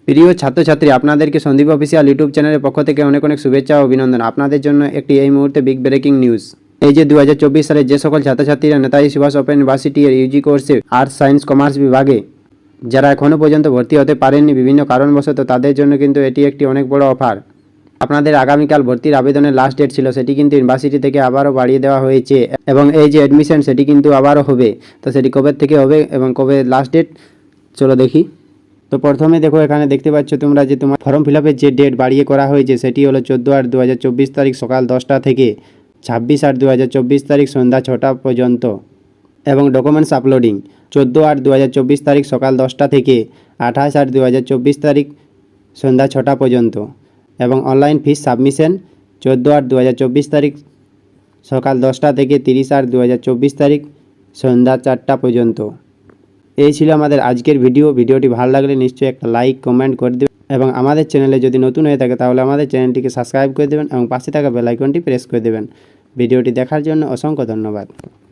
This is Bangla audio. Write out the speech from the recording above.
প্রিয় ছাত্রছাত্রী, আপনাদেরকে সন্দীপ অফিসিয়াল ইউটিউব চ্যানেলের পক্ষ থেকে অনেক অনেক শুভেচ্ছা ও অভিনন্দন। আপনাদের জন্য একটি এই মুহূর্তে বিগ ব্রেকিং নিউজ। এই যে 2024 সালে যে সকল ছাত্রছাত্রীরা নেতাজি সুভাষ ওপেন ইউনিভার্সিটি এর ইউজি কোর্সে আর্টস, সায়েন্স, কমার্স বিভাগে যারা এখনও পর্যন্ত ভর্তি হতে পারেননি বিভিন্ন কারণবশত, তাদের জন্য কিন্তু এটি একটি অনেক বড় অফার। আপনাদের আগামীকাল ভর্তির আবেদনের লাস্ট ডেট ছিল, সেটি কিন্তু ইউনিভার্সিটি থেকে আবারও বাড়িয়ে দেওয়া হয়েছে এবং এই যে অ্যাডমিশন সেটি কিন্তু আবারও হবে। তো সেটি কবে থেকে হবে এবং কবে লাস্ট ডেট, চলো দেখি। তো প্রথমে দেখো, এখানে দেখতে পাচ্ছ তোমরা যে তোমার ফর্ম ফিল আপের যে ডেট বাড়িয়ে করা হয়েছে সেটি হলো 14/8/2024 তারিখ সকাল 10টা থেকে 26/8/2024 তারিখ সন্ধ্যা 6টা পর্যন্ত। এবং ডকুমেন্টস আপলোডিং 14/8/2024 তারিখ সকাল 10টা থেকে 28/8/2024 তারিখ সন্ধ্যা 6টা পর্যন্ত। এবং অনলাইন ফিস সাবমিশন 14/8/2024 তারিখ সকাল 10টা থেকে 30/8/2024 তারিখ সন্ধ্যা 4টা পর্যন্ত। এই ছিল আমাদের আজকের ভিডিওটি ভালো লাগলে নিশ্চয়ই একটা লাইক কমেন্ট করে দেবেন এবং আমাদের চ্যানেলে যদি নতুন হয়ে থাকে তাহলে আমাদের চ্যানেলটিকে সাবস্ক্রাইব করে দেবেন এবং পাশে থাকা বেল আইকনটি প্রেস করে দেবেন। ভিডিওটি দেখার জন্য অসংখ্য ধন্যবাদ।